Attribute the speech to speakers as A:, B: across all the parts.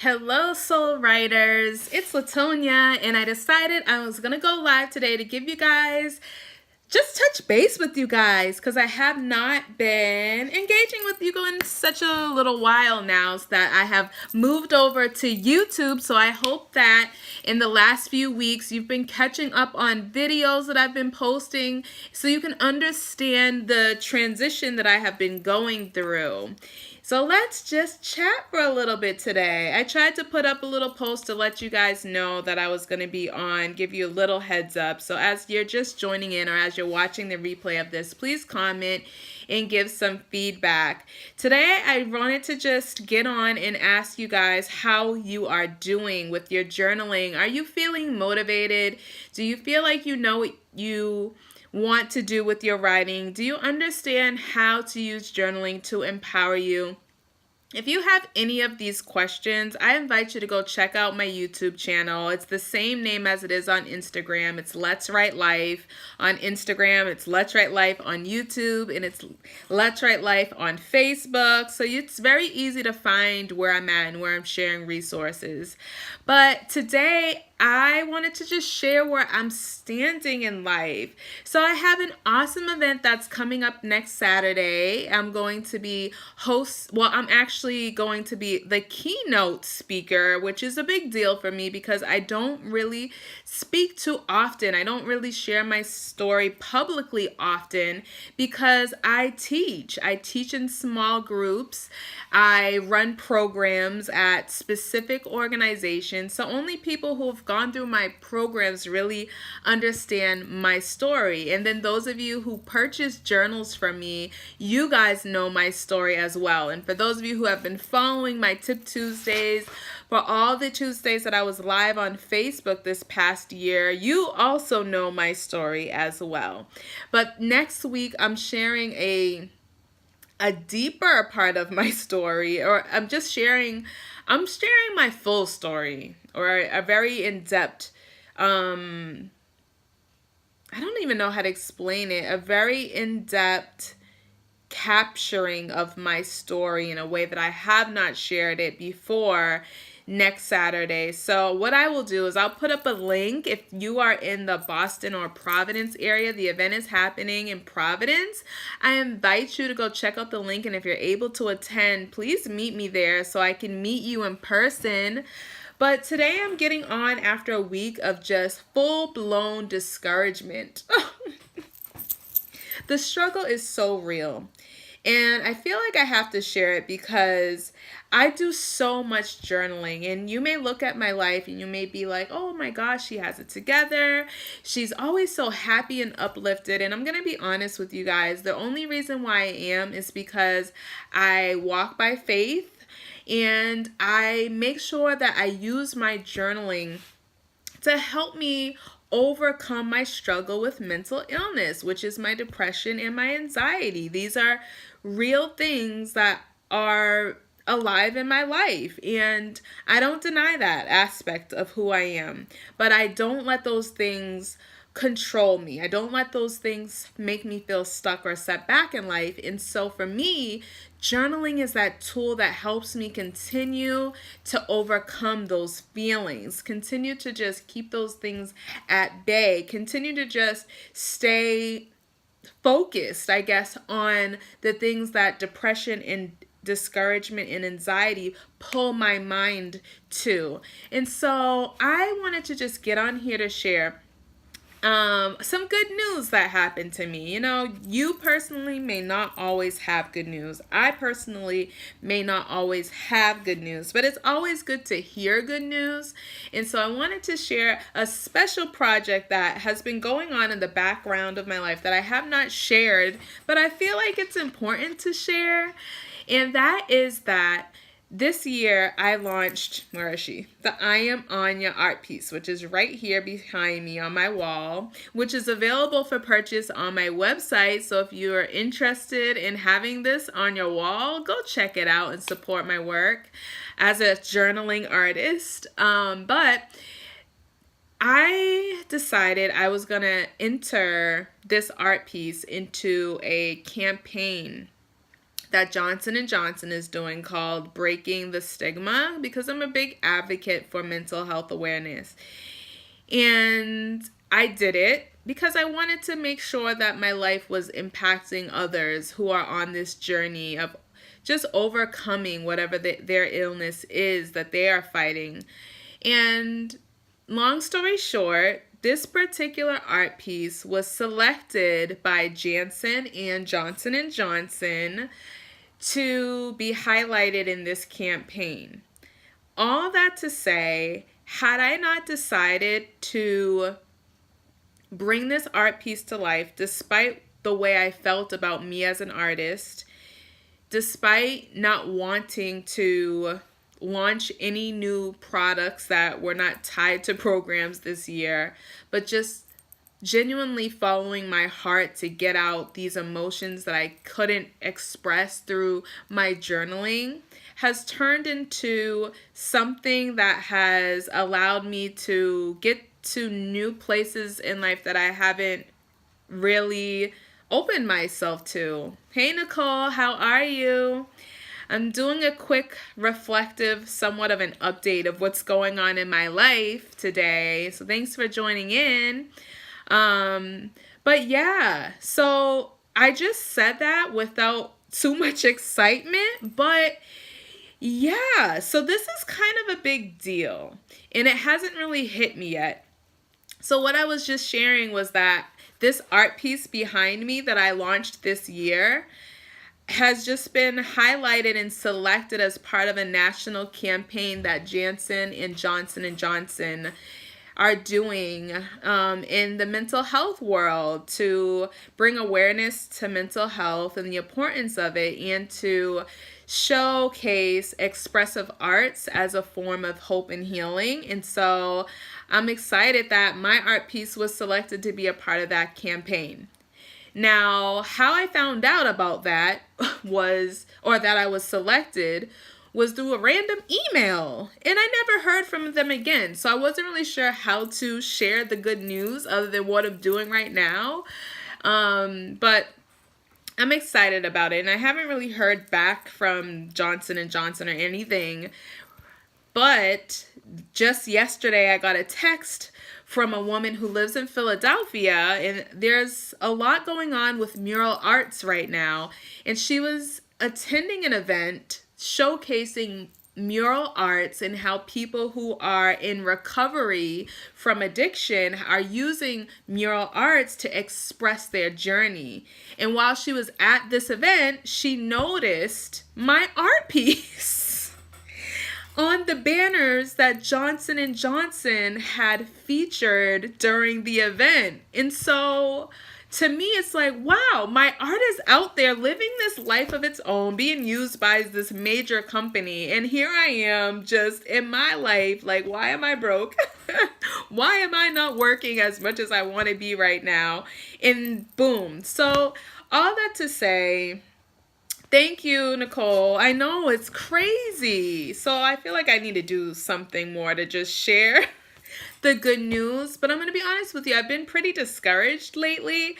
A: Hello, soul writers. It's Latonia, and I decided I was gonna go live today to give you guys just touch base with you guys because I have not been engaging with you in such a little while now so that I have moved over to YouTube. So I hope that in the last few weeks you've been catching up on videos that I've been posting so you can understand the transition that I have been going through. So let's just chat for a little bit today. I tried to put up a little post to let you guys know that I was going to be on, give you a little heads up. So as you're just joining in or as you're watching the replay of this, please comment and give some feedback. Today, I wanted to just get on and ask you guys how you are doing with your journaling. Are you feeling motivated? Do you feel like you know what you want to do with your writing? Do you understand how to use journaling to empower you? If you have any of these questions, I invite you to go check out my YouTube channel. It's the same name as it is on Instagram. It's Let's Write Life on Instagram. It's Let's Write Life on YouTube, and it's Let's Write Life on Facebook. So it's very easy to find where I'm at and where I'm sharing resources. But today, I wanted to just share where I'm standing in life. So I have an awesome event that's coming up next Saturday. I'm actually going to be the keynote speaker, which is a big deal for me because I don't really speak too often. I don't really share my story publicly often because I teach. I teach in small groups. I run programs at specific organizations. So only people who have gone through my programs really understand my story. And then those of you who purchase journals from me, you guys know my story as well. And for those of you who have been following my Tip Tuesdays, for all the Tuesdays that I was live on Facebook this past year, you also know my story as well. But next week, I'm sharing a deeper part of my story, or I'm sharing my full story, or a very in-depth, I don't even know how to explain it, a very in-depth capturing of my story in a way that I have not shared it before next Saturday. So what I will do is I'll put up a link. If you are in the Boston or Providence area, the event is happening in Providence. I invite you to go check out the link, and if you're able to attend, please meet me there so I can meet you in person. But today I'm getting on after a week of just full-blown discouragement. The struggle is so real. And I feel like I have to share it because I do so much journaling, and you may look at my life and you may be like, oh my gosh, she has it together. She's always so happy and uplifted. And I'm going to be honest with you guys. The only reason why I am is because I walk by faith, and I make sure that I use my journaling to help me overcome my struggle with mental illness, which is my depression and my anxiety. These are real things that are alive in my life, and I don't deny that aspect of who I am, but I don't let those things control me. I don't let those things make me feel stuck or set back in life. And so for me, journaling is that tool that helps me continue to overcome those feelings, continue to just keep those things at bay, continue to just stay focused, I guess, on the things that depression and discouragement and anxiety pull my mind to. And so I wanted to just get on here to share some good news that happened to me. You know, you personally may not always have good news. I personally may not always have good news, but it's always good to hear good news. And so I wanted to share a special project that has been going on in the background of my life that I have not shared, but I feel like it's important to share. And that is that this year, I launched, where is she? The I Am Anya art piece, which is right here behind me on my wall, which is available for purchase on my website. So if you are interested in having this on your wall, go check it out and support my work as a journaling artist. But I decided I was going to enter this art piece into a campaign that Johnson & Johnson is doing called Breaking the Stigma, because I'm a big advocate for mental health awareness. And I did it because I wanted to make sure that my life was impacting others who are on this journey of just overcoming whatever their illness is that they are fighting. And long story short, this particular art piece was selected by Janssen and Johnson & Johnson to be highlighted in this campaign. All that to say, had I not decided to bring this art piece to life, despite the way I felt about me as an artist, despite not wanting to launch any new products that were not tied to programs this year, but just genuinely following my heart to get out these emotions that I couldn't express through my journaling, has turned into something that has allowed me to get to new places in life that I haven't really opened myself to. Hey Nicole, how are you? I'm doing a quick reflective, somewhat of an update of what's going on in my life today. So thanks for joining in. But yeah, so I just said that without too much excitement, but yeah, so this is kind of a big deal and it hasn't really hit me yet. So what I was just sharing was that this art piece behind me that I launched this year has just been highlighted and selected as part of a national campaign that Janssen and Johnson & Johnson are doing in the mental health world to bring awareness to mental health and the importance of it, and to showcase expressive arts as a form of hope and healing. And so I'm excited that my art piece was selected to be a part of that campaign. Now, how I found out about that that I was selected, was through a random email, and I never heard from them again. So I wasn't really sure how to share the good news other than what I'm doing right now. But I'm excited about it, and I haven't really heard back from Johnson & Johnson or anything. But just yesterday I got a text from a woman who lives in Philadelphia, and there's a lot going on with mural arts right now. And she was attending an event showcasing mural arts and how people who are in recovery from addiction are using mural arts to express their journey. And while she was at this event, she noticed my art piece on the banners that Johnson & Johnson had featured during the event. And so to me, it's like, wow, my art is out there living this life of its own, being used by this major company. And here I am just in my life, like, why am I broke? Why am I not working as much as I want to be right now? And boom. So all that to say, thank you, Nicole. I know it's crazy. So I feel like I need to do something more to just share the good news. But I'm going to be honest with you, I've been pretty discouraged lately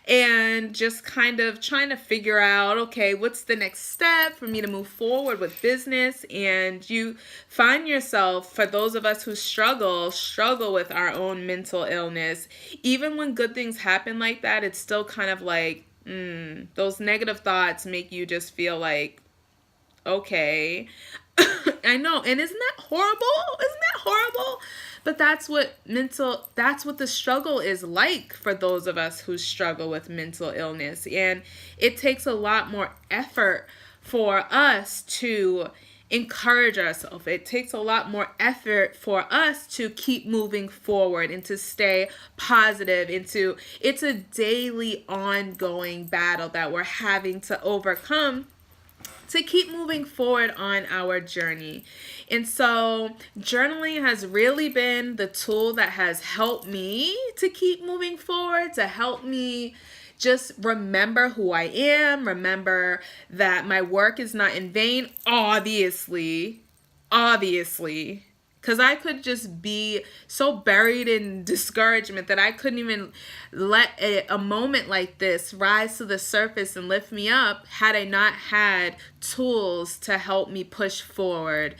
A: and just kind of trying to figure out, okay, what's the next step for me to move forward with business? And you find yourself, for those of us who struggle with our own mental illness, even when good things happen like that, it's still kind of like, those negative thoughts make you just feel like, okay. I know, and isn't that horrible? Isn't that horrible? But that's what the struggle is like for those of us who struggle with mental illness. And it takes a lot more effort for us to encourage ourselves. It takes a lot more effort for us to keep moving forward and to stay positive. It's a daily ongoing battle that we're having to overcome to keep moving forward on our journey. And so journaling has really been the tool that has helped me to keep moving forward, to help me just remember who I am, remember that my work is not in vain, obviously, because because I could just be so buried in discouragement that I couldn't even let a moment like this rise to the surface and lift me up had I not had tools to help me push forward.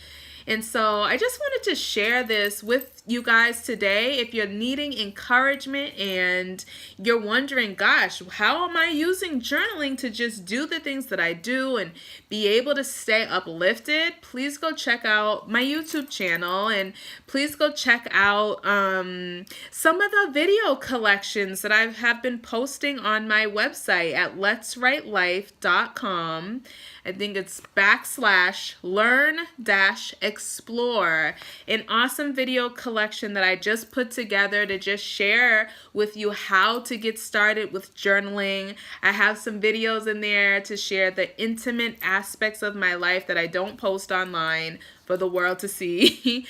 A: And so I just wanted to share this with you guys today. If you're needing encouragement and you're wondering, gosh, how am I using journaling to just do the things that I do and be able to stay uplifted, please go check out my YouTube channel, and please go check out some of the video collections that I have been posting on my website at letswritelife.com. I think it's /learn-explore, an awesome video collection that I just put together to just share with you how to get started with journaling. I have some videos in there to share the intimate aspects of my life that I don't post online for the world to see,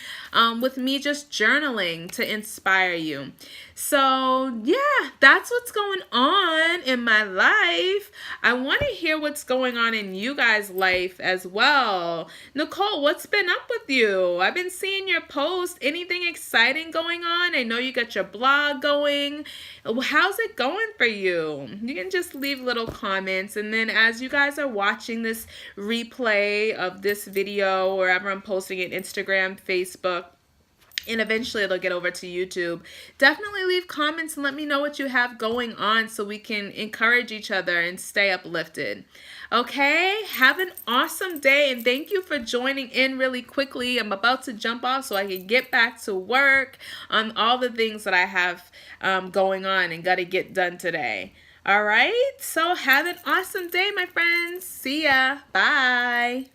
A: with me just journaling to inspire you. So yeah, that's what's going on in my life. I want to hear what's going on in you guys' life as well. Nicole, what's been up with you? I've been seeing your posts. Anything exciting going on? I know you got your blog going. How's it going for you? You can just leave little comments, and then as you guys are watching this replay of this video, wherever I'm posting it, Instagram, Facebook, and eventually it'll get over to YouTube, definitely leave comments and let me know what you have going on so we can encourage each other and stay uplifted. Okay, have an awesome day, and thank you for joining in really quickly. I'm about to jump off so I can get back to work on all the things that I have going on and got to get done today. All right, so have an awesome day, my friends. See ya. Bye.